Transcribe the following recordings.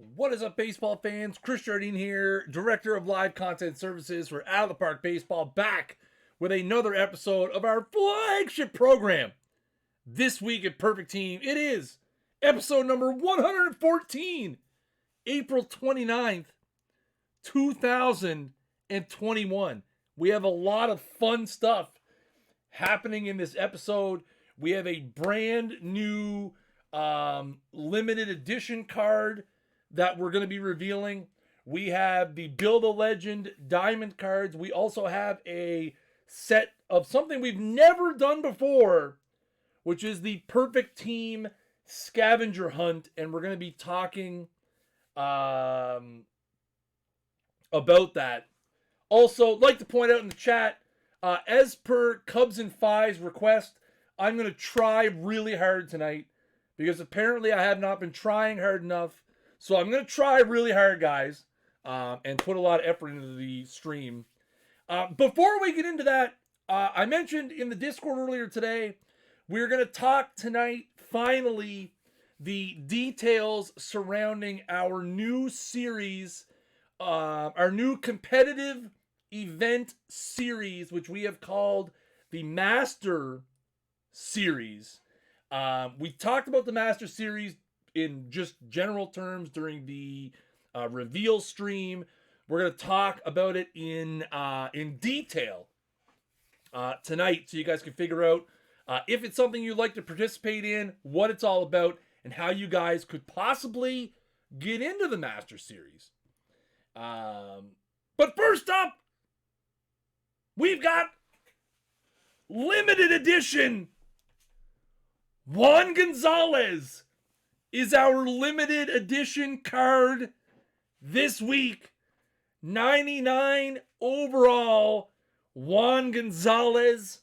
What is up, baseball fans? Chris Jardine here, Director of Live Content Services for Out of the Park Baseball, back with another episode of our flagship program. This week at Perfect Team, it is episode number 114, April 29th, 2021. We have a lot of fun stuff happening in this episode. We have a brand new limited edition card that we're going to be revealing. We have the Build a Legend diamond cards. We also have a set of something we've never done before, which is the Perfect Team Scavenger Hunt. And we're going to be talking about that. Also, I'd like to point out in the chat, as per Cubs and Fives request, I'm going to try really hard tonight because apparently I have not been trying hard enough. So I'm going to try really hard, guys, and put a lot of effort into the stream. Before we get into that, I mentioned in the Discord earlier today, we're going to talk tonight, finally, the details surrounding our new series, our new competitive event series, which we have called the Master Series. We talked about the Master Series in just general terms during the reveal stream. We're going to talk about it in detail tonight, so you guys can figure out if it's something you'd like to participate in, what it's all about, and how you guys could possibly get into the Master Series. But first up, we've got limited edition Juan Gonzalez is our limited edition card this week. 99 overall Juan Gonzalez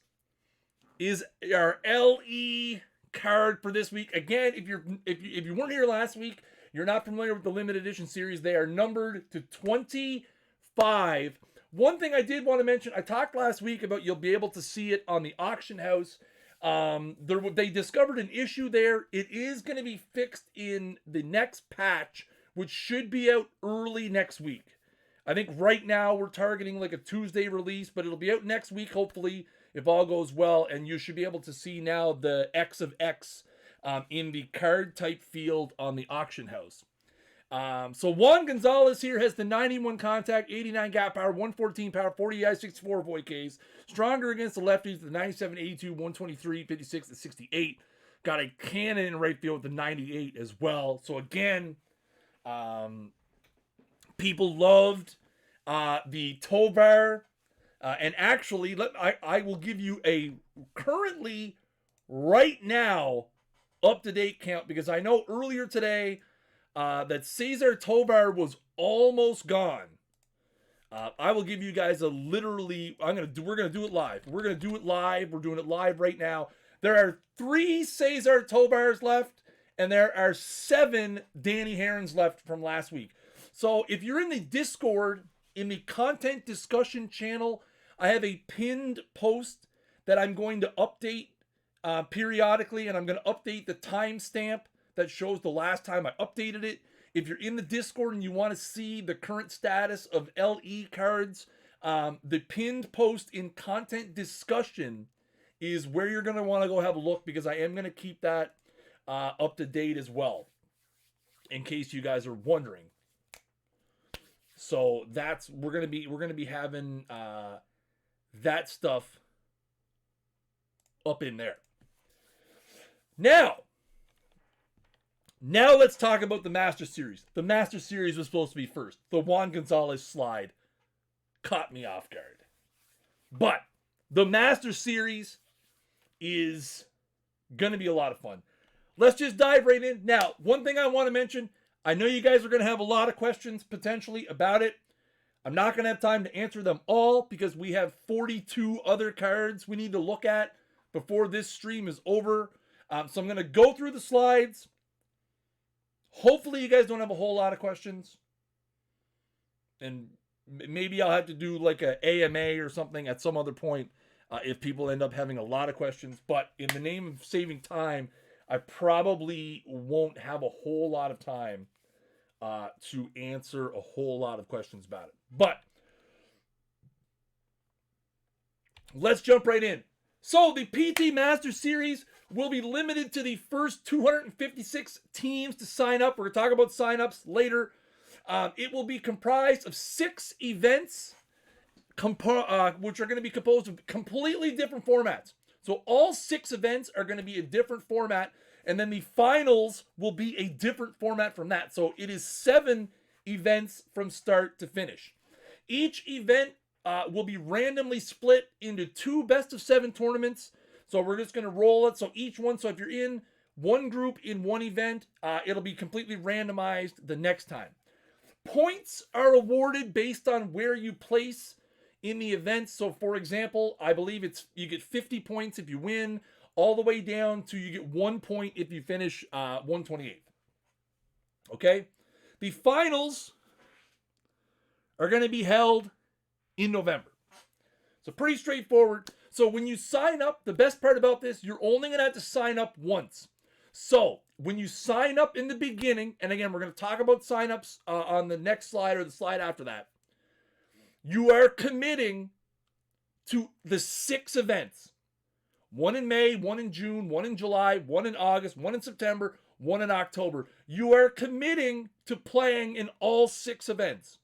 is our LE card for this week. Again, if you weren't here last week, you're not familiar with the limited edition series, they are numbered to 25. One thing I did want to mention, I talked last week about you'll be able to see it on the auction house. They discovered an issue there. It is going to be fixed in the next patch, which should be out early next week. I think right now we're targeting like a Tuesday release, but it'll be out next week, hopefully, if all goes well. And you should be able to see now the X of X in the card type field on the auction house. So Juan Gonzalez here has the 91 contact, 89 gap power, 114 power, 40 EI, 64 void Ks. Stronger against the lefties, the 97, 82, 123, 56, and 68. Got a cannon in right field with the 98 as well. So again, people loved the Tovar. And actually, I will give you a currently, right now, up-to-date count, because I know earlier today that Cesar Tovar was almost gone. I will give you guys a literally, we're going to do it live. We're going to do it live. We're doing it live right now. There are 3 Cesar Tovars left, and there are 7 Danny Herons left from last week. So if you're in the Discord, in the content discussion channel, I have a pinned post that I'm going to update periodically, and I'm going to update the timestamp that shows the last time I updated it. If you're in the Discord and you want to see the current status of LE cards, the pinned post in content discussion is where you're going to want to go have a look, because I am going to keep that up to date as well, in case you guys are wondering. So that's, we're going to be having that stuff up in there. Now let's talk about the Master Series. The Master Series was supposed to be first. The Juan Gonzalez slide caught me off guard. But the Master Series is going to be a lot of fun. Let's just dive right in. Now, one thing I want to mention, I know you guys are going to have a lot of questions potentially about it. I'm not going to have time to answer them all because we have 42 other cards we need to look at before this stream is over. So I'm going to go through the slides. Hopefully you guys don't have a whole lot of questions. And maybe I'll have to do like a AMA or something at some other point if people end up having a lot of questions. But in the name of saving time, I probably won't have a whole lot of time to answer a whole lot of questions about it. But let's jump right in. So the PT Master Series will be limited to the first 256 teams to sign up. We're going to talk about sign-ups later. It will be comprised of 6 events, which are going to be composed of completely different formats. So all 6 events are going to be a different format, and then the finals will be a different format from that. So it is 7 events from start to finish. Each event will be randomly split into 2 best-of-7 tournaments. So we're just going to roll it. So each one, so if you're in one group in one event, it'll be completely randomized the next time. Points are awarded based on where you place in the event. So for example, I believe you get 50 points if you win, all the way down to you get 1 point if you finish 128th. Okay? The finals are going to be held in November. So pretty straightforward. So when you sign up, the best part about this, you're only going to have to sign up once. So when you sign up in the beginning, and again, we're going to talk about signups on the next slide or the slide after that, you are committing to the 6 events. 1 in May, 1 in June, 1 in July, 1 in August, 1 in September, 1 in October. You are committing to playing in all 6 events.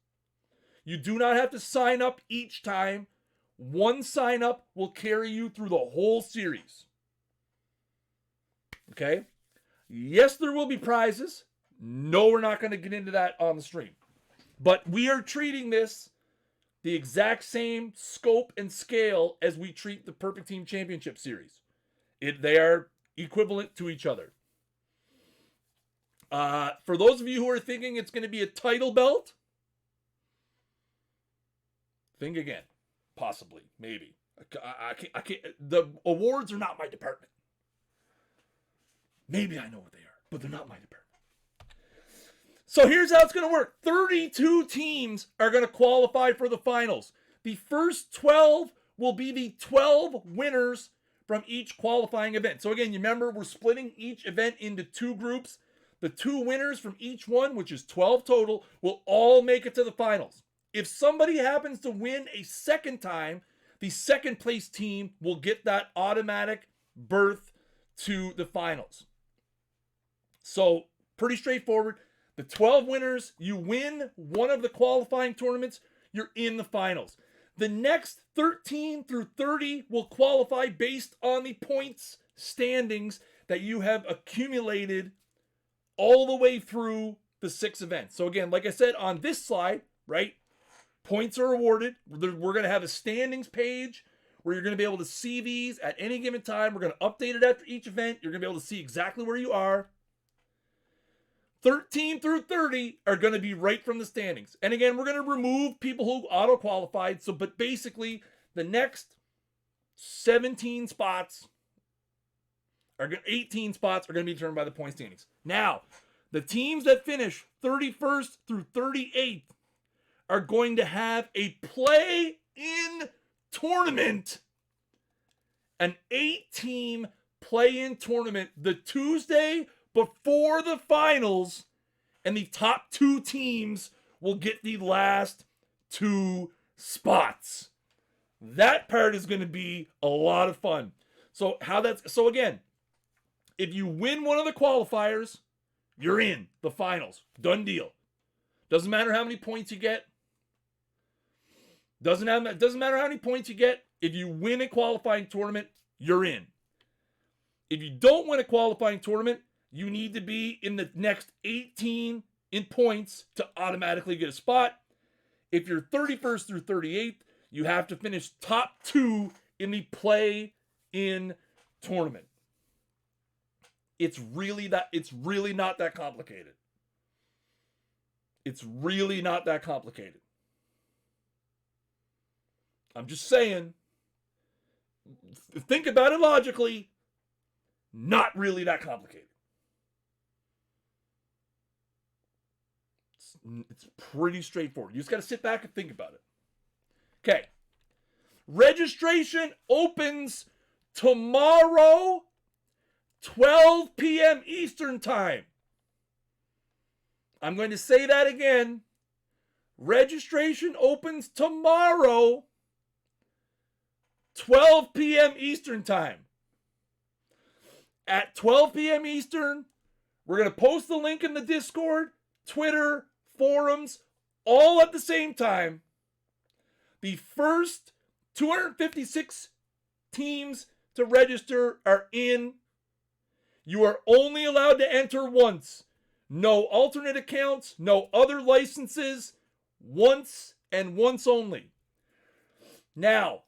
You do not have to sign up each time. One sign up will carry you through the whole series. Okay? Yes, there will be prizes. No, we're not going to get into that on the stream. But we are treating this the exact same scope and scale as we treat the Perfect Team Championship Series. They are equivalent to each other. For those of you who are thinking it's going to be a title belt, think again. Possibly, maybe. I can't. The awards are not my department. Maybe I know what they are, but they're not my department. So here's how it's going to work. 32 teams are going to qualify for the finals. The first 12 will be the 12 winners from each qualifying event. So again, you remember we're splitting each event into 2 groups. The 2 winners from each one, which is 12 total, will all make it to the finals. If somebody happens to win a second time, the second place team will get that automatic berth to the finals. So pretty straightforward. The 12 winners, you win one of the qualifying tournaments, you're in the finals. The next 13 through 30 will qualify based on the points standings that you have accumulated all the way through the 6 events. So again, like I said on this slide, right? Points are awarded. We're going to have a standings page where you're going to be able to see these at any given time. We're going to update it after each event. You're going to be able to see exactly where you are. 13 through 30 are going to be right from the standings. And again, we're going to remove people who auto-qualified. But basically, the next 17 spots, 18 spots are going to be determined by the point standings. Now, the teams that finish 31st through 38th are going to have a play-in tournament, an 8-team play-in tournament the Tuesday before the finals, and the top 2 teams will get the last 2 spots. That part is going to be a lot of fun. So again, if you win one of the qualifiers, you're in the finals. Done deal. Doesn't matter how many points you get. Doesn't matter how many points you get. If you win a qualifying tournament, you're in. If you don't win a qualifying tournament, you need to be in the next 18 in points to automatically get a spot. If you're 31st through 38th, you have to finish top 2 in the play-in tournament. It's really not that complicated. It's really not that complicated. I'm just saying, think about it logically, not really that complicated. It's pretty straightforward. You just got to sit back and think about it. Okay. Registration opens tomorrow, 12 p.m. Eastern Time. I'm going to say that again. Registration opens tomorrow, 12 p.m. Eastern time. At 12 p.m. Eastern, we're going to post the link in the Discord, Twitter, forums, all at the same time. The first 256 teams to register are in. You are only allowed to enter once. No alternate accounts, no other licenses. Once and once only. Now,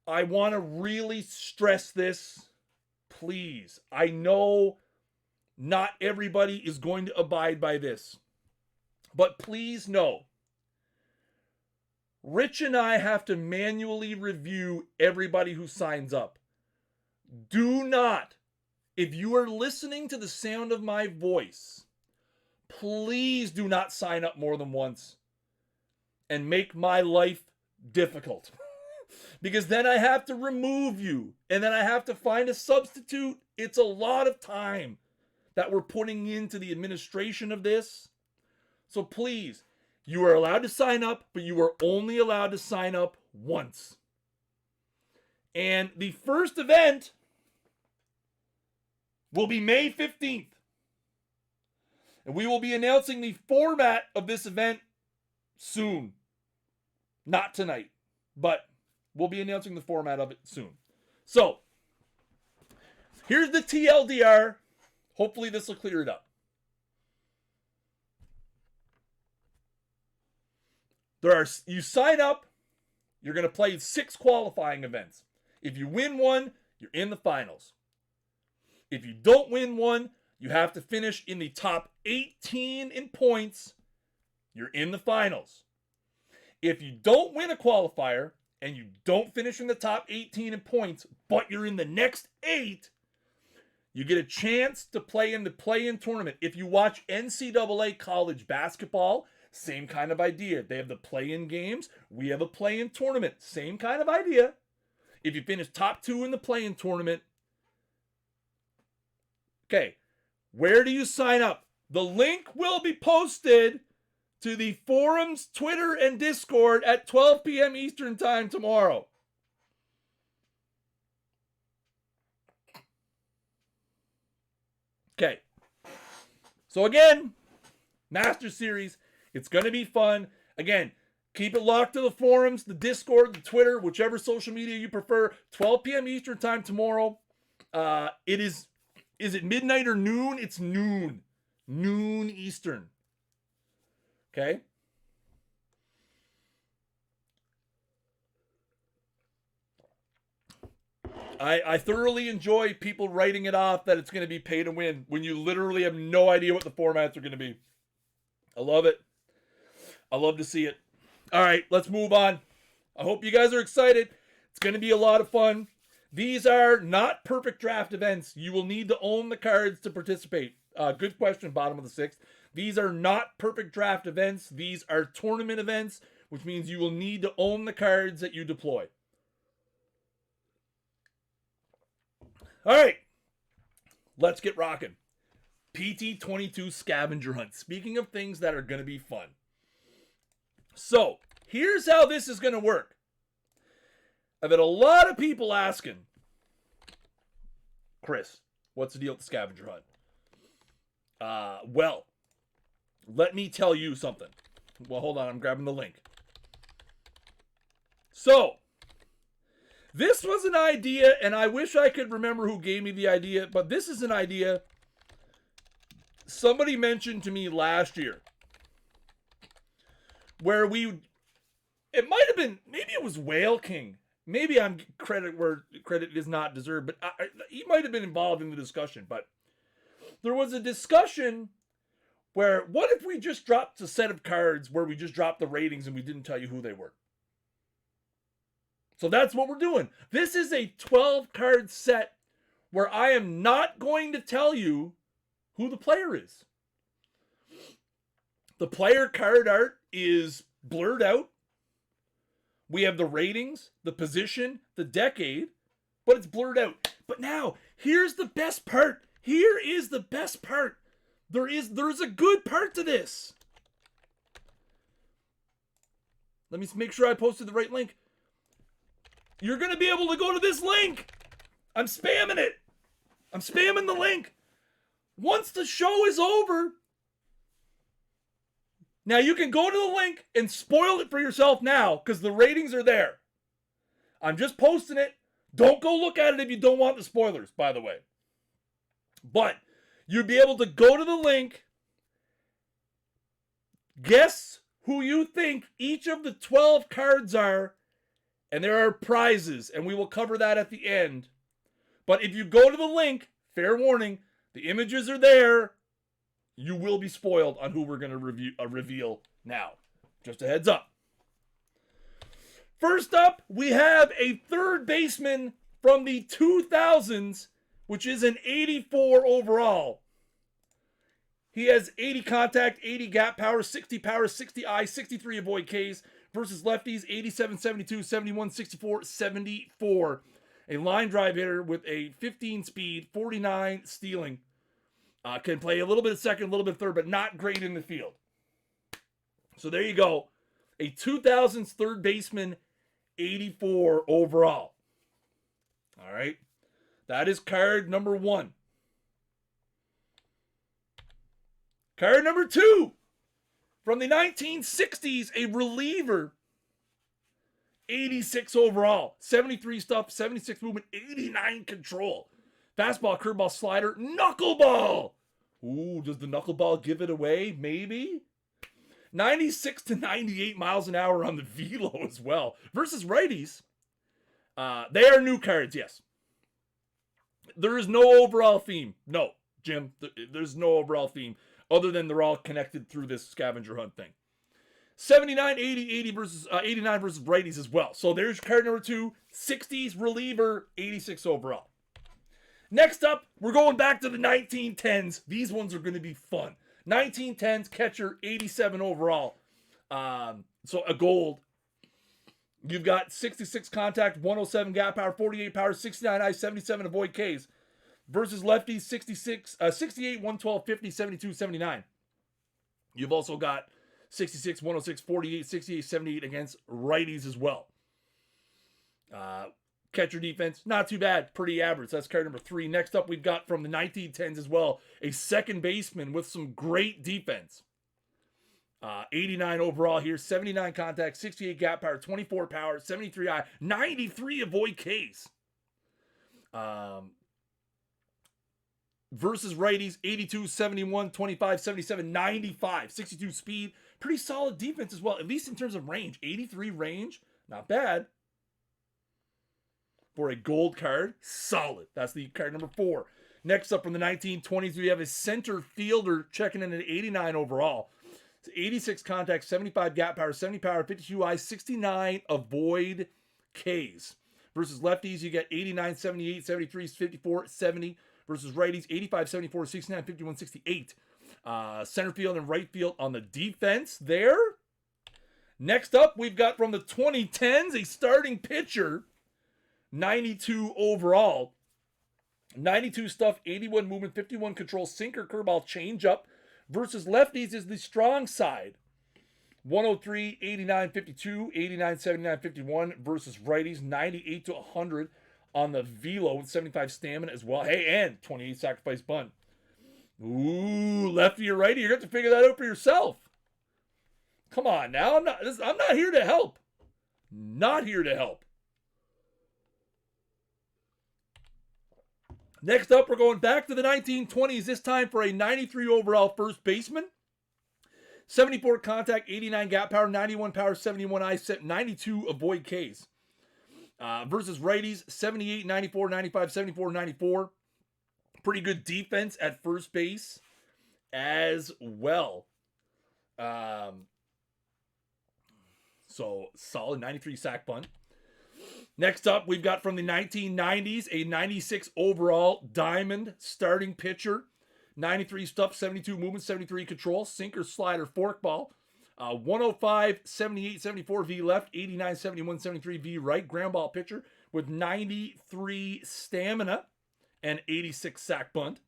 I want to really stress this. Please, I know not everybody is going to abide by this. But please know, Rich and I have to manually review everybody who signs up. Do not, if you are listening to the sound of my voice, please do not sign up more than once and make my life difficult. Because then I have to remove you, and then I have to find a substitute. It's a lot of time that we're putting into the administration of this. So please, you are allowed to sign up, but you are only allowed to sign up once. And the first event will be May 15th. And we will be announcing the format of this event soon. Not tonight, but we'll be announcing the format of it soon. So, here's the TLDR. Hopefully this will clear it up. You sign up, you're going to play 6 qualifying events. If you win one, you're in the finals. If you don't win one, you have to finish in the top 18 in points. You're in the finals. If you don't win a qualifier and you don't finish in the top 18 in points, but you're in the next 8, you get a chance to play in the play-in tournament. If you watch NCAA college basketball, same kind of idea. They have the play-in games. We have a play-in tournament. Same kind of idea. If you finish top 2 in the play-in tournament, okay, where do you sign up? The link will be posted to the forums, Twitter, and Discord at 12 p.m. Eastern time tomorrow. Okay. So again, Master Series, it's going to be fun. Again, keep it locked to the forums, the Discord, the Twitter, whichever social media you prefer. 12 p.m. Eastern time tomorrow. Is it midnight or noon? It's noon. Noon Eastern. Okay. I thoroughly enjoy people writing it off that it's going to be pay to win when you literally have no idea what the formats are going to be. I love it. I love to see it. All right, let's move on. I hope you guys are excited. It's going to be a lot of fun. These are not perfect draft events. You will need to own the cards to participate. Good question, bottom of the 6th. These are not perfect draft events. These are tournament events, which means you will need to own the cards that you deploy. All right, let's get rocking. PT22 Scavenger Hunt. Speaking of things that are going to be fun. So, here's how this is going to work. I've had a lot of people asking, Chris, what's the deal with the Scavenger Hunt? Well, let me tell you something. Well, hold on. I'm grabbing the link. So, this was an idea, and I wish I could remember who gave me the idea, but this is an idea somebody mentioned to me last year. Where it might have been, maybe it was Whale King. Maybe I'm credit where credit is not deserved, but he might have been involved in the discussion. But there was a discussion where, what if we just dropped a set of cards where we just dropped the ratings and we didn't tell you who they were? So that's what we're doing. This is a 12-card set where I am not going to tell you who the player is. The player card art is blurred out. We have the ratings, the position, the decade, but it's blurred out. But now, here's the best part. Here is the best part. There's a good part to this. Let me make sure I posted the right link. You're going to be able to go to this link. I'm spamming it. I'm spamming the link. Once the show is over, now you can go to the link and spoil it for yourself now because the ratings are there. I'm just posting it. Don't go look at it if you don't want the spoilers, by the way. But you'll be able to go to the link, guess who you think each of the 12 cards are, and there are prizes, and we will cover that at the end. But if you go to the link, fair warning, the images are there. You will be spoiled on who we're going to reveal now. Just a heads up. First up, we have a third baseman from the 2000s, which is an 84 overall. He has 80 contact, 80 gap power, 60 I, 63 avoid Ks versus lefties, 87, 72, 71, 64, 74. A line drive hitter with a 15 speed, 49 stealing. Can play a little bit of second, a little bit of third, but not great in the field. So there you go. A 2000s third baseman, 84 overall. All right. That is card number 1. Card number 2. From the 1960s, a reliever, 86 overall. 73 stuff, 76 movement, 89 control. Fastball, curveball, slider, knuckleball. Ooh, does the knuckleball give it away? Maybe. 96 to 98 miles an hour on the velo as well. Versus righties. They are new cards, yes. There is no overall theme. No, Jim, there's no overall theme other than they're all connected through this scavenger hunt thing. 79, 80 versus 89 versus righties as well. So there's card number 2, 60s reliever, 86 overall. Next up, we're going back to the 1910s. These ones are going to be fun. 1910s catcher, 87 overall. So a gold. You've got 66 contact, 107 gap power, 48 power, 69 I, 77 avoid Ks. Versus lefties, 68, 112, 50, 72, 79. You've also got 66, 106, 48, 68, 78 against righties as well. Catcher defense, not too bad. Pretty average. That's card number 3. Next up, we've got from the 1910s as well, a second baseman with some great defense. 89 overall here, 79 contact, 68 gap power, 24 power, 73 I, 93 avoid Ks. Versus righties, 82, 71, 25, 77, 95, 62 speed. Pretty solid defense as well, at least in terms of range. 83 range, not bad. For a gold card, solid. That's the card number 4. Next up from the 1920s, we have a center fielder checking in at 89 overall. It's 86 contact, 75 gap power, 70 power, 52 I, 69 avoid Ks. Versus lefties, you get 89, 78, 73, 54, 70. Versus righties, 85, 74, 69, 51, 68. Center field and right field on the defense there. Next up, we've got from the 2010s, a starting pitcher, 92 overall. 92 stuff, 81 movement, 51 control, sinker, curveball, changeup. Versus lefties is the strong side. 103, 89, 52, 89, 79, 51. Versus righties, 98 to 100 on the velo with 75 stamina as well. Hey, and 28 sacrifice bunt. Ooh, lefty or righty, you're going to have to figure that out for yourself. Come on now, I'm not here to help. Not here to help. Next up, we're going back to the 1920s, this time for a 93 overall first baseman. 74 contact, 89 gap power, 91 power, 71 I, 92 avoid Ks. Versus righties, 78, 94, 95, 74, 94. Pretty good defense at first base as well. So solid 93 sack bunt. Next up, we've got from the 1990s, a 96 overall diamond starting pitcher. 93 stuff, 72 movement, 73 control, sinker, slider, forkball. 105, 78, 74 V left, 89, 71, 73 V right. Ground ball pitcher with 93 stamina and 86 sack bunt.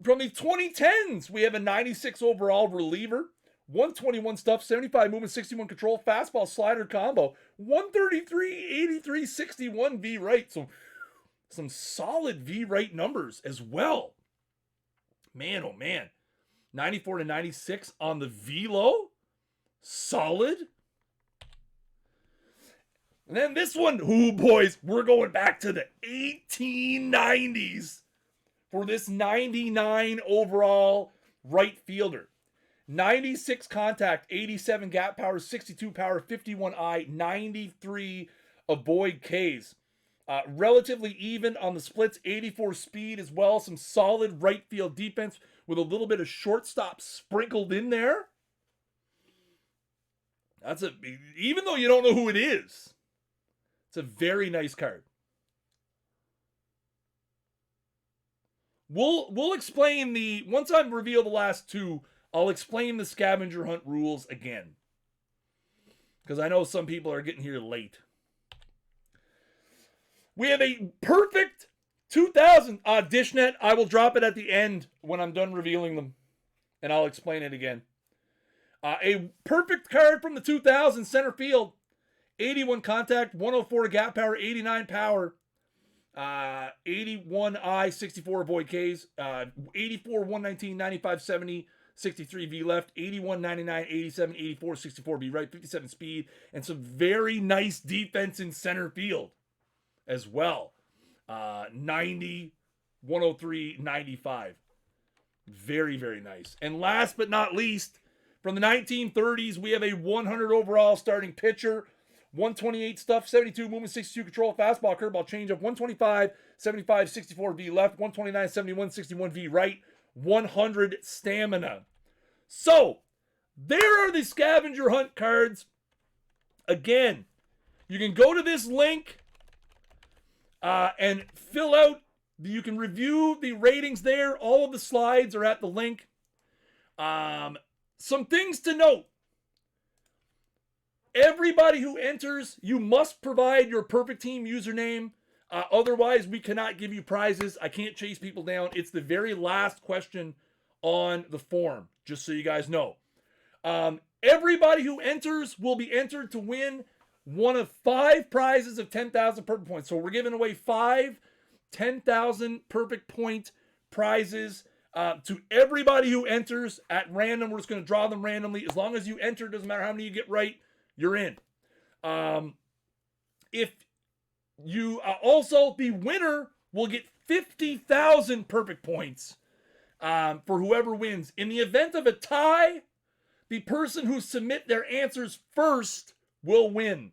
From the 2010s, we have a 96 overall reliever, 121 stuff, 75 movement, 61 control, fastball slider combo, 133, 83, 61 V right. So some solid V right numbers as well. Man, oh man. 94 to 96 on the velo. Solid. And then this one, ooh, boys, we're going back to the 1890s for this 99 overall right fielder. 96 contact, 87 gap power, 62 power, 51 eye, 93 avoid Ks. Relatively even on the splits, 84 speed as well. Some solid right field defense with a little bit of shortstop sprinkled in there. That's even though you don't know who it is, it's a very nice card. We'll explain once I reveal the last two, I'll explain the scavenger hunt rules again. Because I know some people are getting here late. We have a perfect 2000 Dishnet. I will drop it at the end when I'm done revealing them. And I'll explain it again. A perfect card from the 2000 center field. 81 contact, 104 gap power, 89 power. 81 eye, 64 avoid Ks. 84, 119, 95, 70. 63 V left, 81, 99, 87, 84, 64 V right, 57 speed, and some very nice defense in center field as well. 90, 103, 95. Very, very nice. And last but not least, from the 1930s, we have a 100 overall starting pitcher. 128 stuff, 72 movement, 62 control, fastball, curveball, changeup, 125, 75, 64 V left, 129, 71, 61 V right. 100 stamina. So, there are the scavenger hunt cards. Again, you can go to this link and fill out. You can review the ratings there. All of the slides are at the link. Some things to note. Everybody who enters, you must provide your perfect team username. Otherwise, we cannot give you prizes. I can't chase people down. It's the very last question on the form, just so you guys know. Everybody who enters will be entered to win one of 5 prizes of 10,000 perfect points. So we're giving away 5 10,000 perfect point prizes to everybody who enters at random. We're just going to draw them randomly. As long as you enter, doesn't matter how many you get right, you're in. If you also, the winner will get 50,000 perfect points for whoever wins. In the event of a tie, the person who submit their answers first will win.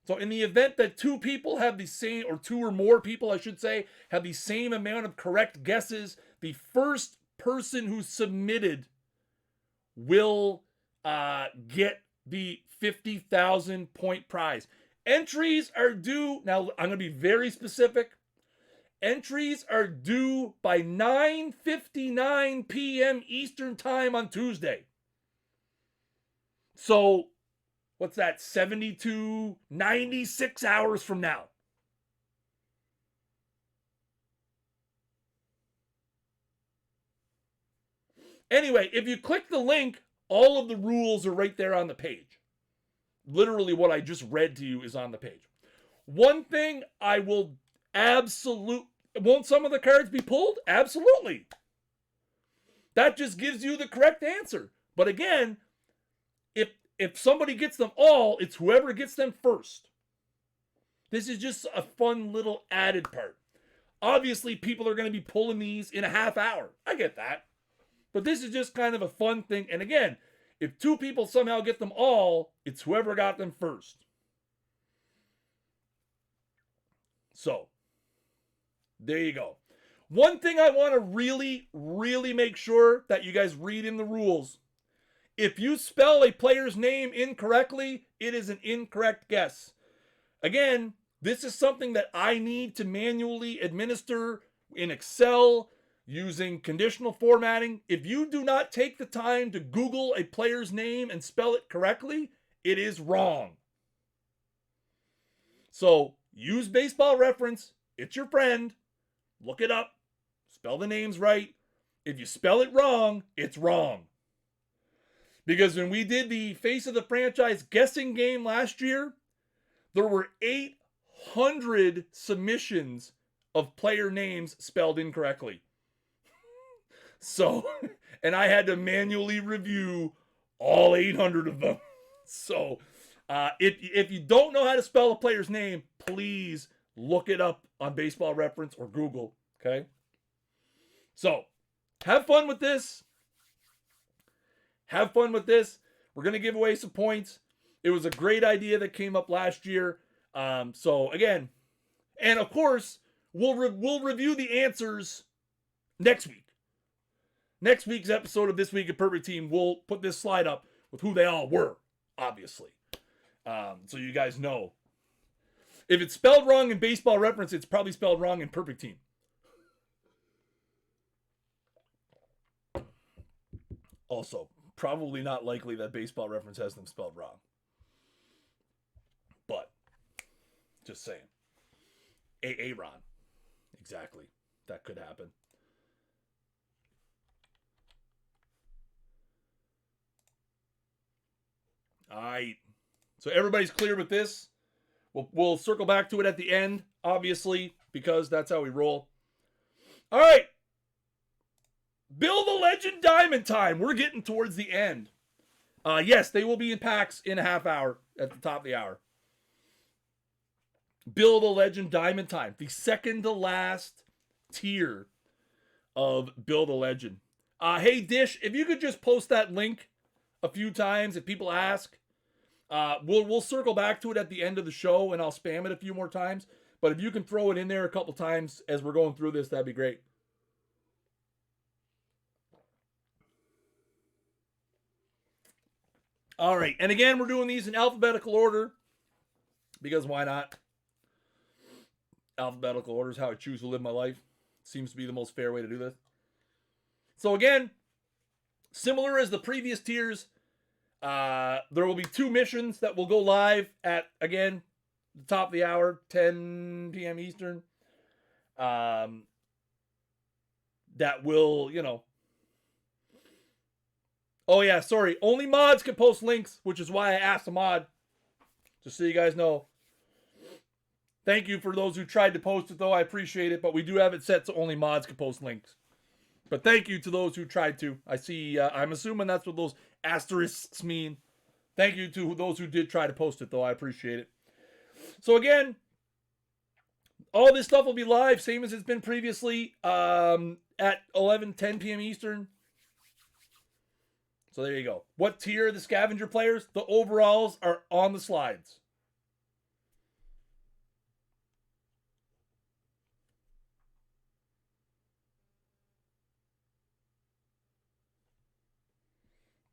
So in the event that 2 people have the same, or 2 or more people, I should say, have the same amount of correct guesses, the first person who submitted will get the 50,000 point prize. Entries are due, now I'm going to be very specific. Entries are due by 9:59 p.m. Eastern Time on Tuesday. So, what's that? 72, 96 hours from now. Anyway, if you click the link, all of the rules are right there on the page. Literally what I just read to you is on the page. One thing I will won't some of the cards be pulled? Absolutely. That just gives you the correct answer. But again, if somebody gets them all, it's whoever gets them first. This is just a fun little added part. Obviously, people are going to be pulling these in a half hour. I get that. But this is just kind of a fun thing. And again, if 2 people somehow get them all, it's whoever got them first. So, there you go. One thing I want to really, really make sure that you guys read in the rules. If you spell a player's name incorrectly, it is an incorrect guess. Again, this is something that I need to manually administer in Excel using conditional formatting. If you do not take the time to Google a player's name and spell it correctly, it is wrong. So use Baseball Reference. It's your friend. Look it up. Spell the names right. if you spell it wrong, it's wrong. Because when we did the Face of the Franchise guessing game last year, there were 800 submissions of player names spelled incorrectly. So, and I had to manually review all 800 of them. So, if you don't know how to spell a player's name, please look it up on Baseball Reference or Google, okay? So, have fun with this. Have fun with this. We're going to give away some points. It was a great idea that came up last year. So, again, and of course, we'll review the answers next week. Next week's episode of This Week at Perfect Team, we'll put this slide up with who they all were, obviously. So you guys know. If it's spelled wrong in Baseball Reference, it's probably spelled wrong in Perfect Team. Also, probably not likely that Baseball Reference has them spelled wrong. But, just saying. Aaron. Exactly. That could happen. All right. So everybody's clear with this. We'll circle back to it at the end, obviously, because that's how we roll. All right. Build a Legend Diamond time. We're getting towards the end. Yes, they will be in packs in a half hour at the top of the hour. Build a Legend Diamond time. The second to last tier of Build a Legend. Hey, Dish, if you could just post that link a few times if people ask. We'll circle back to it at the end of the show, and I'll spam it a few more times. But if you can throw it in there a couple times as we're going through this, that'd be great. All right, and again, we're doing these in alphabetical order because why not? Alphabetical order is how I choose to live my life. Seems to be the most fair way to do this. So again, similar as the previous tiers, there will be 2 missions that will go live at, again, the top of the hour, 10 p.m. Eastern. That will, you know. Oh, yeah, sorry. Only mods can post links, which is why I asked a mod. Just so you guys know. Thank you for those who tried to post it, though. I appreciate it. But we do have it set so only mods can post links. But thank you to those who tried to. I see, I'm assuming that's what those asterisks mean. Thank you to those who did try to post it, though. I appreciate it. So again, all this stuff will be live, same as it's been previously, at 10 p.m. Eastern. So there you go. What tier are the scavenger players? The overalls are on the slides.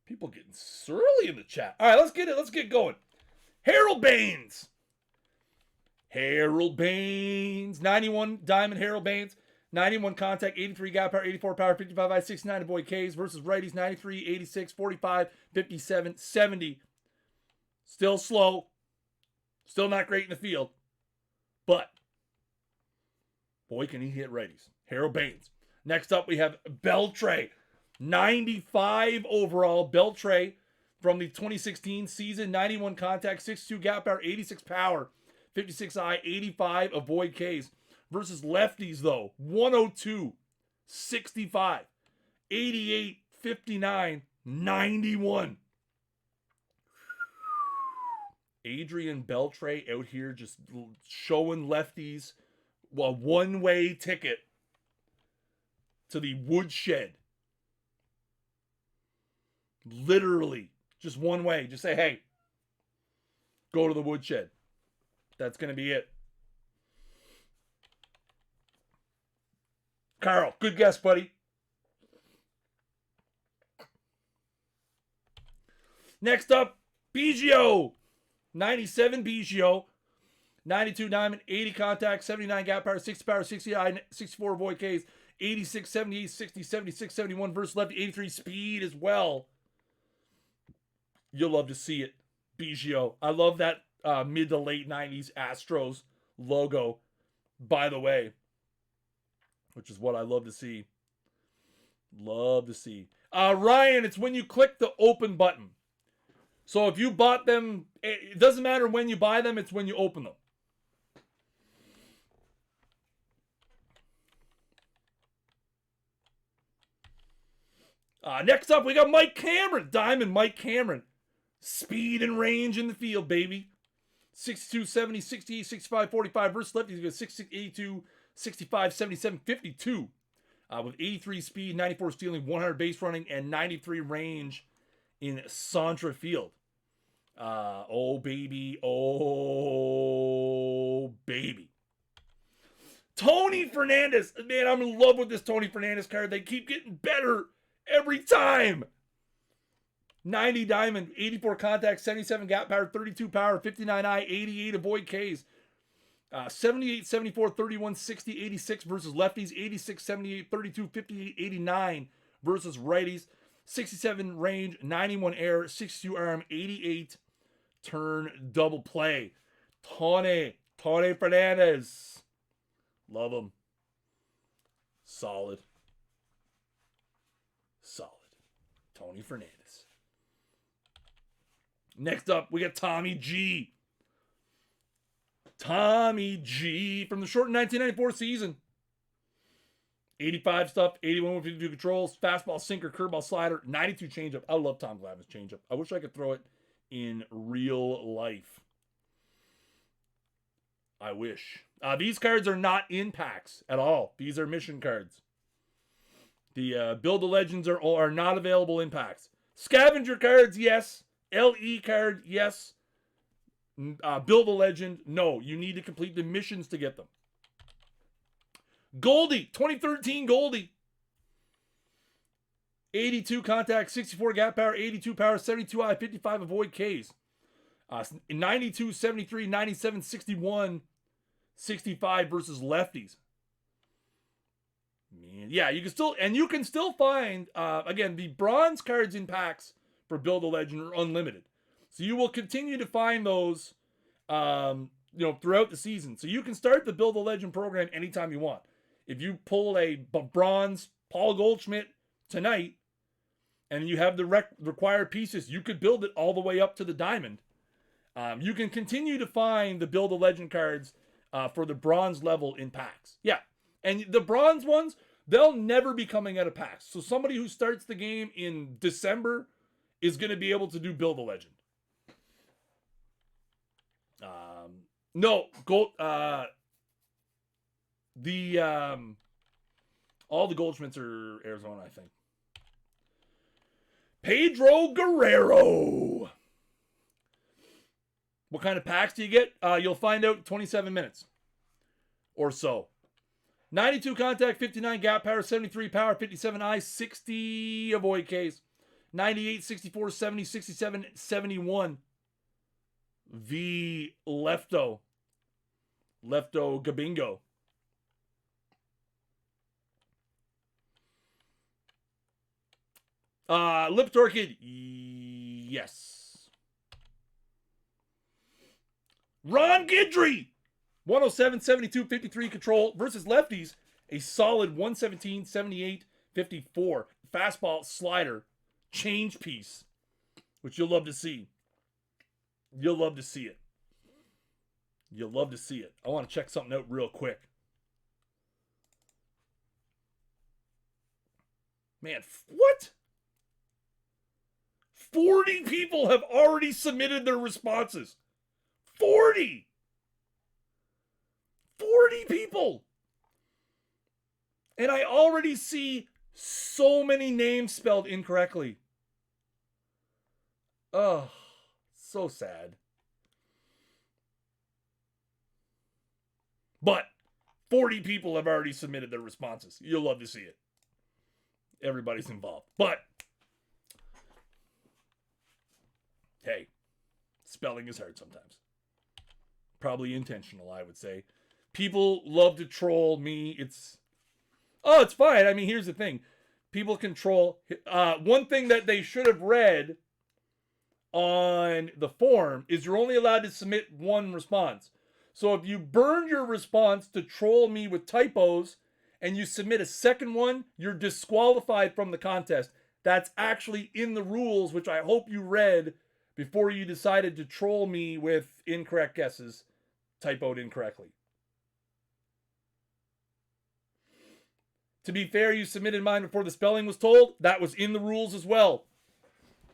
People getting surly in the chat. All right, let's get it. Let's get going. Harold Baines. Harold Baines. 91 Diamond Harold Baines. 91 contact, 83 gap power, 84 power, 55 I, 69 Boyd K's versus righties, 93, 86, 45, 57, 70. Still slow. Still not great in the field. But, boy, can he hit righties. Harold Baines. Next up, we have BELTRE. 95 overall, BELTRE from the 2016 season. 91 contact, 62 gap power, 86 power, 56 I, 85 avoid Ks. Versus lefties, though. 102, 65, 88, 59, 91. Adrian BELTRE out here just showing lefties a one-way ticket to the woodshed. Literally, just one way. Just say, hey, go to the woodshed. That's going to be it. Carl, good guess, buddy. Next up, BIGGIO. 97 BIGGIO. 92 diamond, 80 contact, 79 gap power, 60 power, 60 I, 64 avoid Ks, 86, 78, 60, 76, 71 versus lefty, 83 speed as well. You'll love to see it. BIGGIO. I love that mid to late 90s Astros logo, by the way, which is what I love to see. Love to see. Ryan, it's when you click the open button. So if you bought them, it doesn't matter when you buy them, it's when you open them. Next up, we got Mike Cameron. Diamond Mike Cameron. Speed and range in the field, baby. 62, 70, 68, 65, 45 versus lefties. He goes 66, 82, 65, 77, 52. With 83 speed, 94 stealing, 100 base running, and 93 range in Centre Field. Oh, baby. Oh, baby. Tony Fernandez. Man, I'm in love with this Tony Fernandez card. They keep getting better every time. 90 diamond, 84 contact, 77 gap power, 32 power, 59 eye, 88 avoid Ks. 78, 74, 31, 60, 86 versus lefties. 86, 78, 32, 58, 89 versus righties. 67 range, 91 air, 62 arm, 88 turn double play. Tony Fernandez. Love him. Solid. Tony Fernandez. Next up, we got Tommy G. Tommy G from the short 1994 season. 85 stuff, 81 with 52 controls, fastball, sinker, curveball, slider, 92 changeup. I love Tom Glavine's changeup. I wish I could throw it in real life. I wish. These cards are not in packs at all. These are mission cards. The Build the Legends are not available in packs. Scavenger cards, yes. LE card, yes. Build a Legend, no. You need to complete the missions to get them. Goldie, 2013 Goldie. 82 contact, 64 gap power, 82 power, 72 eye, 55 avoid Ks. 92, 73, 97, 61, 65 versus lefties. Man, yeah, you can still find again the bronze cards in packs for Build a Legend are unlimited. So you will continue to find those throughout the season. So you can start the Build a Legend program anytime you want. If you pull a bronze Paul Goldschmidt tonight and you have the required pieces, you could build it all the way up to the diamond. You can continue to find the Build a Legend cards for the bronze level in packs. Yeah. And the bronze ones, they'll never be coming out of packs. So somebody who starts the game in December is going to be able to do Build a Legend. All the Goldschmidts are Arizona, I think. Pedro Guerrero. What kind of packs do you get? You'll find out in 27 minutes or so. 92 contact, 59 gap power, 73 power, 57 eye, 60 avoid Ks. 98, 64, 70, 67, 71. V Lefto Gabingo. Lip Orchid, yes. Ron Guidry, 107, 72, 53 control versus lefties. A solid 117, 78, 54. Fastball, slider, change piece, which you'll love to see. You'll love to see it. You'll love to see it. I want to check something out real quick. Man, what? 40 people have already submitted their responses. 40! 40 people! And I already see so many names spelled incorrectly. Oh, so sad. But 40 people have already submitted their responses. You'll love to see it. Everybody's involved. But, hey, spelling is hard sometimes. Probably intentional, I would say. People love to troll me. It's fine. I mean, here's the thing. People can troll. One thing that they should have read on the form is you're only allowed to submit one response. So if you burn your response to troll me with typos and you submit a second one, you're disqualified from the contest. That's actually in the rules, which I hope you read before you decided to troll me with incorrect guesses, typoed incorrectly. To be fair, you submitted mine before the spelling was told. That was in the rules as well.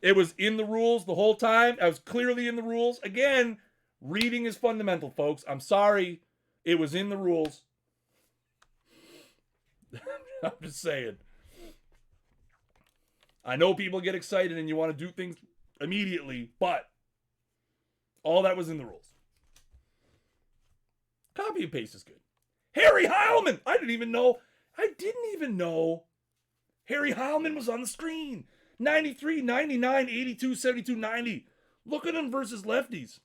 It was in the rules the whole time. I was clearly in the rules. Again, reading is fundamental, folks. I'm sorry. It was in the rules. I'm just saying. I know people get excited and you want to do things immediately, but all that was in the rules. Copy and paste is good. Harry Heilmann! I didn't even know Harry Heilmann was on the screen. 93, 99, 82, 72, 90. Look at him versus lefties.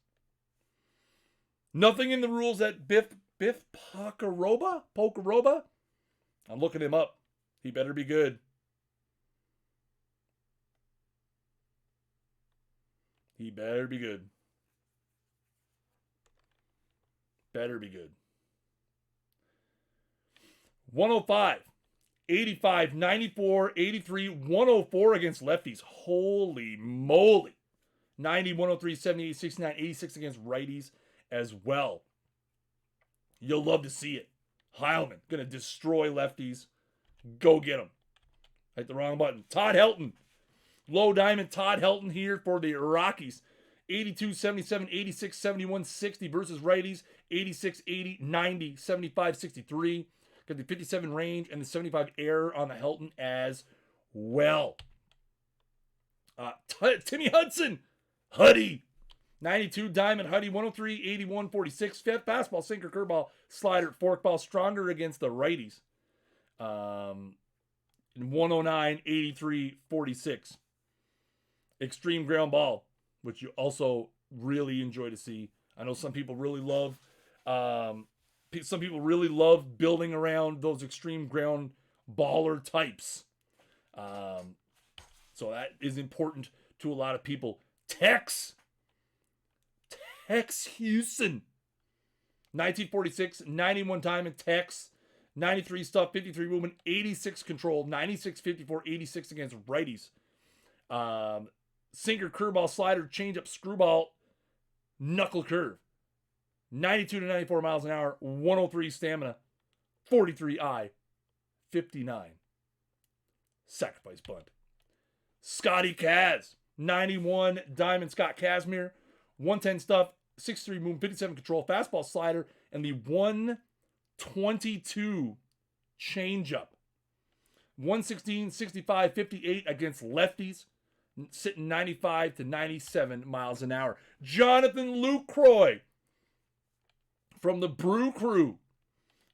Nothing in the rules that Biff Pocoroba? I'm looking him up. He better be good. He better be good. Better be good. 105, 85, 94, 83, 104 against lefties. Holy moly. 90, 103, 78, 69, 86 against righties as well. You'll love to see it. Heilmann going to destroy lefties. Go get him. Hit the wrong button. Todd Helton. Low diamond Todd Helton here for the Rockies. 82, 77, 86, 71, 60 versus righties. 86, 80, 90, 75, 63. Got the 57 range and the 75 error on the Helton as well. Timmy Hudson. Huddy. 92 diamond Huddy. 103, 81, 46. Fastball, sinker, curveball, slider, forkball. Stronger against the righties. 109, 83, 46. Extreme ground ball, which you also really enjoy to see. I know some people really love building around those extreme ground baller types. So that is important to a lot of people. Tex Houston. 1946, 91 diamond Tex. 93 stuff, 53 movement, 86 control, 96, 54, 86 against righties. Sinker, curveball, slider, changeup, screwball, knuckle curve. 92 to 94 miles an hour, 103 stamina, 43 eye, 59. Sacrifice bunt. Scotty Kaz, 91 diamond Scott Kazmir, 110 stuff, 63 movement, 57 control, fastball, slider, and the 122 changeup. 116, 65, 58 against lefties, sitting 95 to 97 miles an hour. Jonathan Lucroy from the Brew Crew.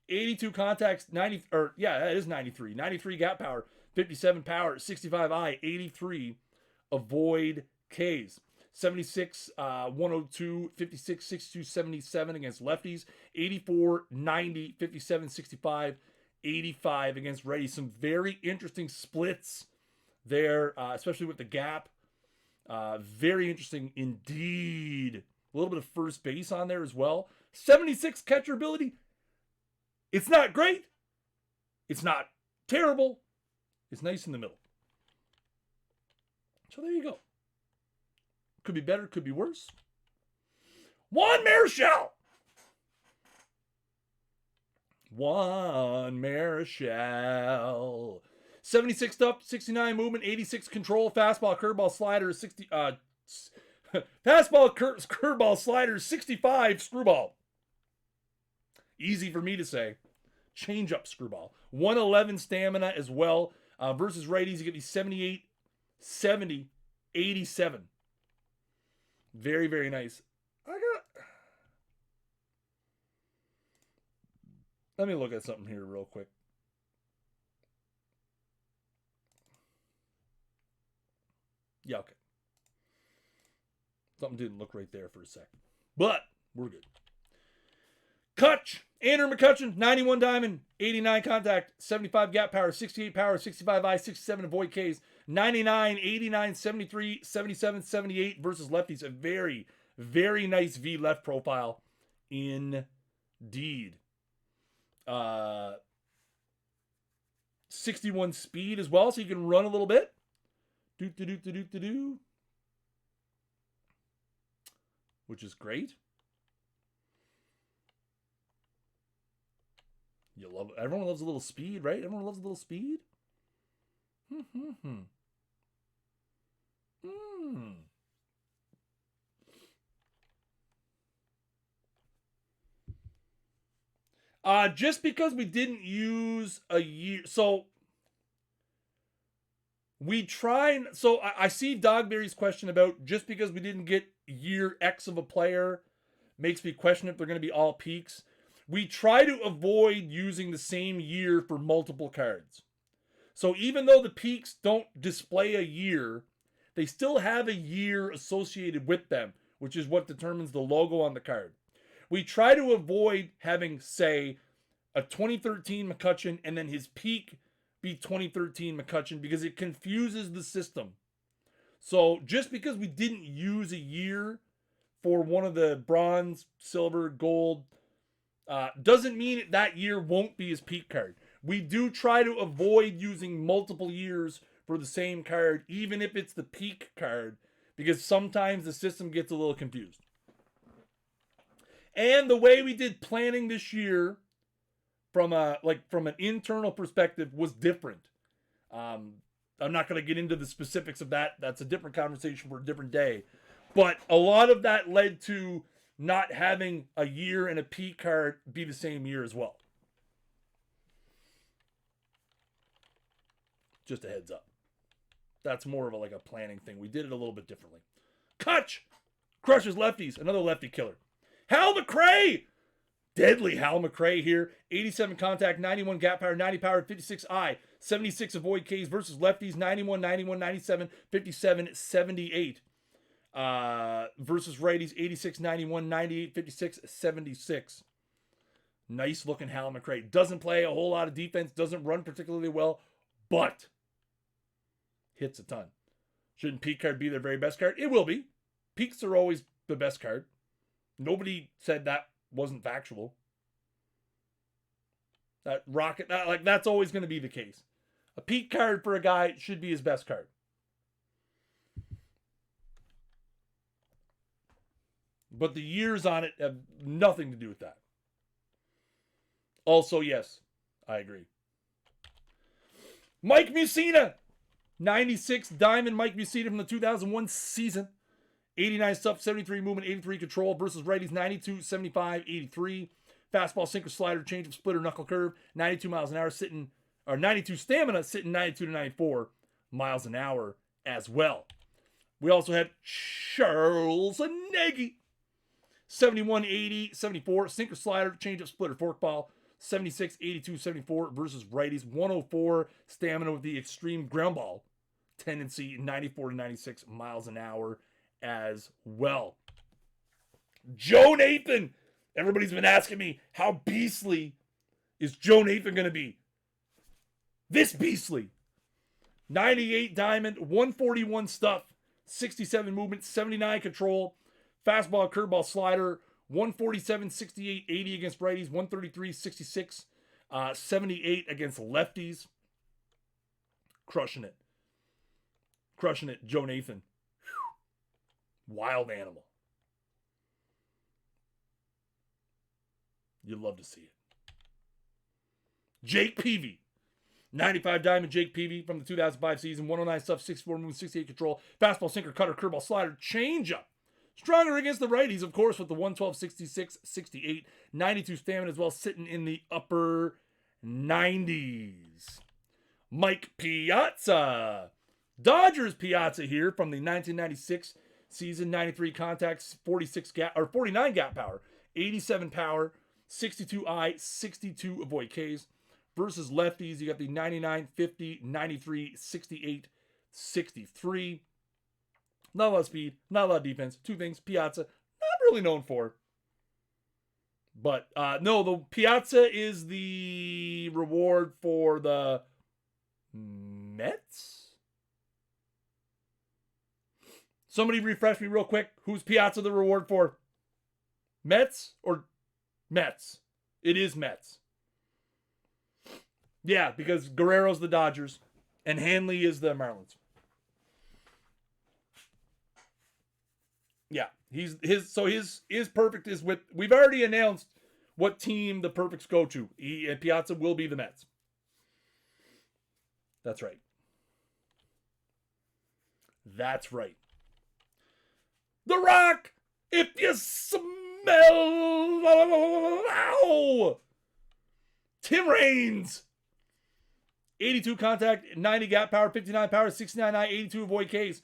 82 contacts, 90, or yeah, that is 93. 93 gap power, 57 power, 65 eye, 83 avoid Ks. 76, 102, 56, 62, 77 against lefties. 84, 90, 57, 65, 85 against righties. Some very interesting splits there, especially with the gap. Very interesting indeed. A little bit of first base on there as well. 76 catcher ability. It's not great. It's not terrible. It's nice in the middle. So there you go. Could be better, could be worse. Juan Marichal. Juan Marichal. 76 stuff, 69 movement, 86 control, fastball, curveball, slider, 60 fastball, curveball, slider, 65 screwball. Easy for me to say. Change-up screwball. 111 stamina as well. Versus righties, you get me 78, 70, 87. Very, very nice. Let me look at something here real quick. Yeah, okay. Something didn't look right there for a second. But we're good. Kutch. Andrew McCutchen. 91 diamond. 89 contact. 75 gap power. 68 power. 65 eye. 67 avoid Ks. 99, 89, 73, 77, 78 versus lefties. A very, very nice V left profile. Indeed. 61 speed as well, so you can run a little bit. Which is great. You love it. Everyone loves a little speed, right? Everyone loves a little speed. Just because we didn't use a year, so we try. So I see Dogberry's question about just because we didn't get year X of a player makes me question if they're going to be all peaks. We try to avoid using the same year for multiple cards. So even though the peaks don't display a year, they still have a year associated with them, which is what determines the logo on the card. We try to avoid having, say, a 2013 McCutcheon and then his peak be 2013 McCutcheon because it confuses the system. So just because we didn't use a year for one of the bronze, silver, gold, doesn't mean that year won't be his peak card. We do try to avoid using multiple years for the same card, even if it's the peak card, because sometimes the system gets a little confused. And the way we did planning this year from an internal perspective was different. I'm not going to get into the specifics of that. That's a different conversation for a different day. But a lot of that led to not having a year and a peak card be the same year as well. Just a heads up. That's more of a planning thing. We did it a little bit differently. Kutch crushes lefties. Another lefty killer. Hal McCrae. Deadly Hal McCrae here. 87 contact, 91 gap power, 90 power, 56 eye, 76 avoid Ks versus lefties. 91, 91, 97, 57, 78. Versus righties. 86, 91, 98, 56, 76. Nice looking Hal McCrae. Doesn't play a whole lot of defense. Doesn't run particularly well. But hits a ton. Shouldn't peak card be their very best card? It will be. Peaks are always the best card. Nobody said that wasn't factual. That rocket, that's always going to be the case. A peak card for a guy should be his best card. But the years on it have nothing to do with that. Also, yes, I agree. Mike Mussina. 96 diamond Mike Mussina from the 2001 season. 89 stuff, 73 movement, 83 control versus righties. 92, 75, 83. Fastball, sinker, slider, change of splitter, knuckle curve. 92 miles an hour sitting, or 92 stamina sitting 92 to 94 miles an hour as well. We also had Charles Nagy. 71, 80, 74. Sinker, slider, change of splitter, forkball. 76, 82, 74 versus righties. 104 stamina with the extreme ground ball tendency. 94 to 96 miles an hour as well. Joe Nathan. Everybody's been asking me, how beastly is Joe Nathan going to be? This beastly. 98 diamond, 141 stuff, 67 movement, 79 control, fastball, curveball, slider, 147, 68, 80 against righties, 133, 66, 78 against lefties. Crushing it. Crushing it, Joe Nathan. Whew. Wild animal. You'd love to see it. Jake Peavy. 95 diamond Jake Peavy from the 2005 season. 109 stuff, 64 move, 68 control. Fastball, sinker, cutter, curveball, slider, changeup. Stronger against the righties, of course, with the 112, 66, 68, 92 stamina as well, sitting in the upper 90s. Mike Piazza. Dodgers Piazza here from the 1996 season. 93 contacts, 49 gap power, 87 power, 62 eye, 62 avoid Ks. Versus lefties, you got the 99, 50, 93, 68, 63. Not a lot of speed, not a lot of defense. Two things Piazza, not really known for. But, no, the Piazza is the reward for the Mets? Somebody refresh me real quick. Who's Piazza the reward for? Mets or Mets? It is Mets. Yeah, because Guerrero's the Dodgers and Hanley is the Marlins. Yeah, his perfect is with. We've already announced what team the perfects go to. And Piazza will be the Mets. That's right. That's right. The Rock, if you smell. Ow! Tim Raines. 82 contact, 90 gap power, 59 power, 69 eye, 82 avoid Ks.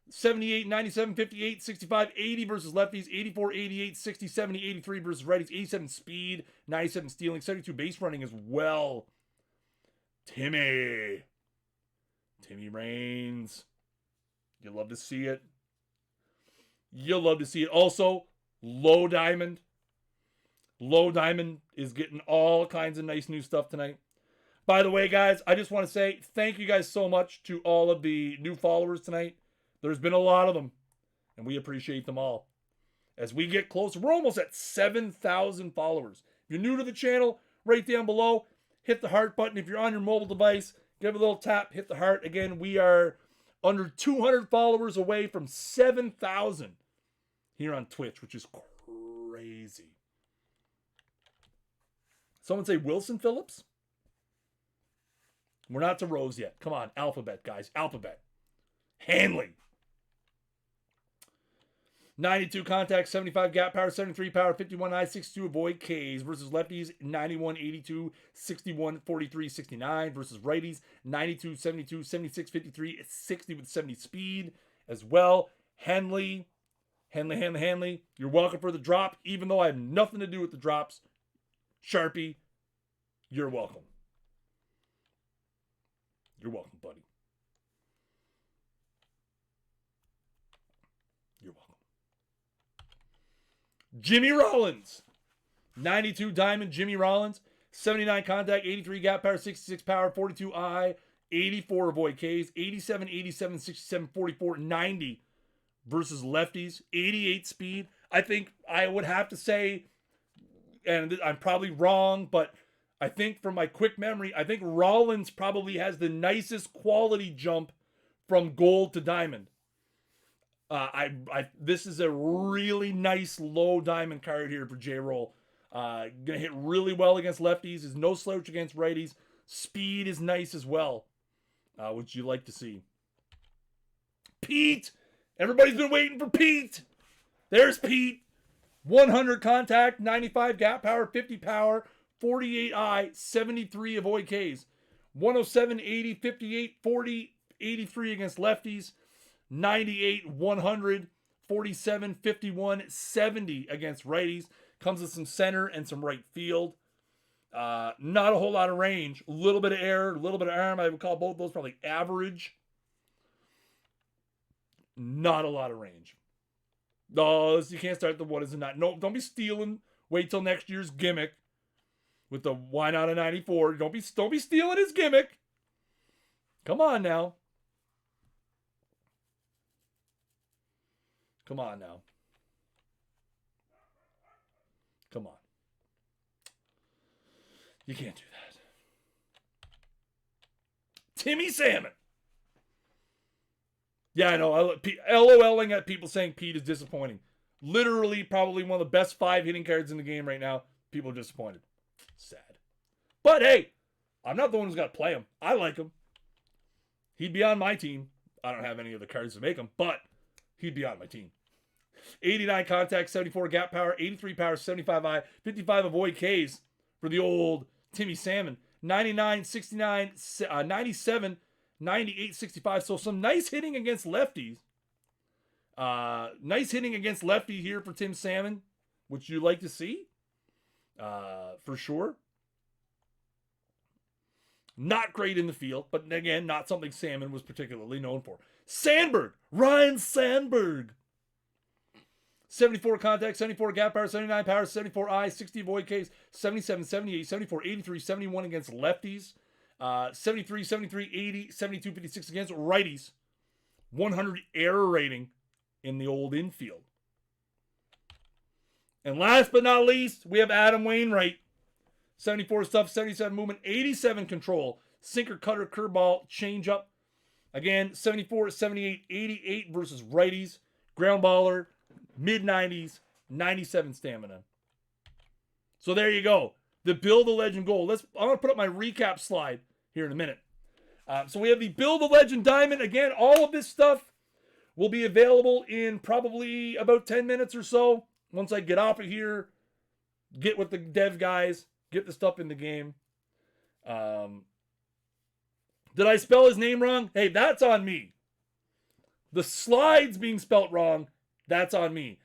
78, 97, 58, 65, 80 versus lefties, 84, 88, 60, 70, 83 versus righties, 87 speed, 97 stealing, 72 base running as well. Timmy Raines. You love to see it. You'll love to see it. Also, Low Diamond. Low Diamond is getting all kinds of nice new stuff tonight. By the way, guys, I just want to say thank you guys so much to all of the new followers tonight. There's been a lot of them, and we appreciate them all. As we get closer, we're almost at 7,000 followers. If you're new to the channel, right down below, hit the heart button. If you're on your mobile device, give it a little tap, hit the heart. Again, we are under 200 followers away from 7,000 here on Twitch, which is crazy. Someone say Wilson Phillips? We're not to Rose yet. Come on, alphabet, guys. Alphabet. Hanley. 92 contact, 75 gap power, 73 power, 51 eye, 62 avoid Ks versus lefties, 91, 82, 61, 43, 69 versus righties, 92, 72, 76, 53, 60 with 70 speed as well. Hanley. You're welcome for the drop, even though I have nothing to do with the drops. Sharpie, you're welcome. You're welcome, buddy. You're welcome. Jimmy Rollins. 92 diamond, Jimmy Rollins. 79 contact, 83 gap power, 66 power, 42 eye, 84 avoid Ks, 87, 87, 67, 44, 90 versus lefties, 88 speed. I think I would have to say, and I'm probably wrong, but I think from my quick memory, I think Rollins probably has the nicest quality jump from gold to diamond. This is a really nice low diamond card here for J-Roll. Gonna hit really well against lefties. Is no slouch against righties. Speed is nice as well, which you like to see. Pete! Everybody's been waiting for Pete! There's Pete! 100 contact, 95 gap power, 50 power, 48 eye, 73 avoid Ks. 107, 80, 58, 40, 83 against lefties. 98, 100, 47, 51, 70 against righties. Comes with some center and some right field. Not a whole lot of range. A little bit of air, a little bit of arm. I would call both those probably average. Not a lot of range. No, you can't start the what is it not. No, don't be stealing. Wait till next year's gimmick with the why not a 94. Don't be stealing his gimmick. Come on now. Come on now. Come on. You can't do that. Timmy Salmon. Yeah, I know. LOLing at people saying Pete is disappointing. Literally, probably one of the best 5 hitting cards in the game right now. People are disappointed. Sad. But hey, I'm not the one who's got to play him. I like him. He'd be on my team. I don't have any of the cards to make him, but he'd be on my team. 89 contact, 74 gap power, 83 power, 75 eye, 55 avoid Ks for the old Timmy Salmon. 99, 69, 97, 98, 65. So some nice hitting against lefties. Nice hitting against lefty here for Tim Salmon, which you like to see. For sure. Not great in the field, but again, not something Salmon was particularly known for. Sandberg, Ryne Sandberg. 74 contact, 74 gap power, 79 power, 74 eye, 60 avoid Ks, 77, 78, 74, 83, 71 against lefties. 73, 73, 80, 72, 56 against righties. 100 error rating in the old infield. And last but not least, we have Adam Wainwright. 74 stuff, 77 movement, 87 control, sinker, cutter, curveball, changeup. Again, 74, 78, 88 versus righties, ground baller, mid-90s, 97 stamina. So there you go. The Build a Legend goal. I'm going to put up my recap slide here in a minute. So we have the Build a Legend Diamond. Again, all of this stuff will be available in probably about 10 minutes or so. Once I get off of here, get with the dev guys, get the stuff in the game. Did I spell his name wrong? Hey, that's on me. The slides being spelt wrong, that's on me.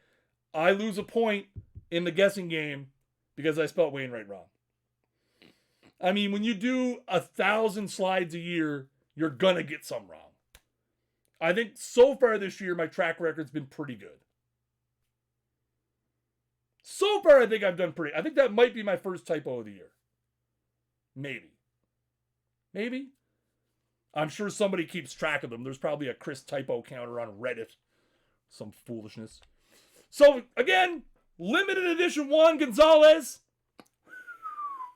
I lose a point in the guessing game because I spelled Wainwright wrong. I mean, when you do 1,000 slides a year, you're going to get some wrong. I think so far this year, my track record's been pretty good. So far, I think I've done pretty. I think that might be my first typo of the year. Maybe. Maybe. I'm sure somebody keeps track of them. There's probably a Chris typo counter on Reddit. Some foolishness. So, again, limited edition Juan Gonzalez.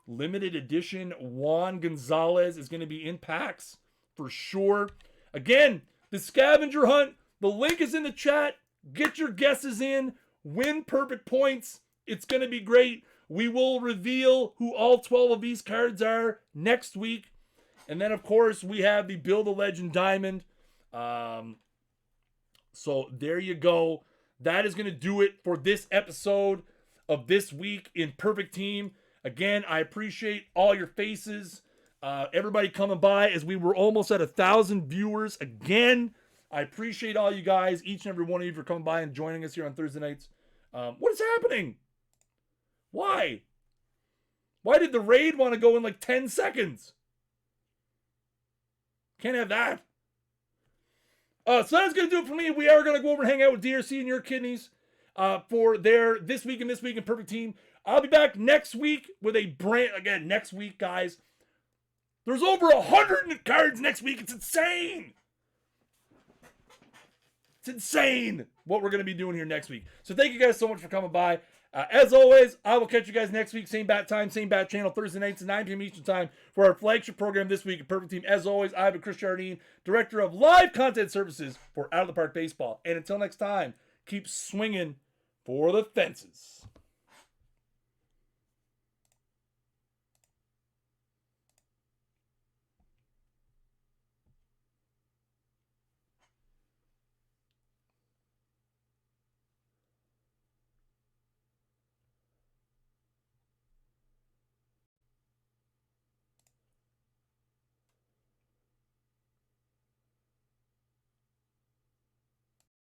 Limited edition Juan Gonzalez is going to be in packs for sure. Again, the Scavenger Hunt. The link is in the chat. Get your guesses in. Win perfect points. It's going to be great. We will reveal who all 12 of these cards are next week. And then, of course, we have the Build a Legend Diamond. So there you go. That is going to do it for this episode of This Week in Perfect Team. Again, I appreciate all your faces. Everybody coming by as we were almost at 1,000 viewers again. I appreciate all you guys, each and every one of you, for coming by and joining us here on Thursday nights. What is happening? Why? Why did the raid want to go in like 10 seconds? Can't have that. So that's going to do it for me. We are going to go over and hang out with DRC and your kidneys for their This Week in Perfect Team. I'll be back next week with a again, next week, guys. There's over 100 cards next week. It's insane. It's insane what we're going to be doing here next week. So thank you guys so much for coming by. As always, I will catch you guys next week. Same bat time, same bat channel, Thursday nights at 9 p.m. Eastern Time for our flagship program This Week in Perfect Team. As always, I've been Chris Jardine, Director of Live Content Services for Out of the Park Baseball. And until next time, keep swinging for the fences.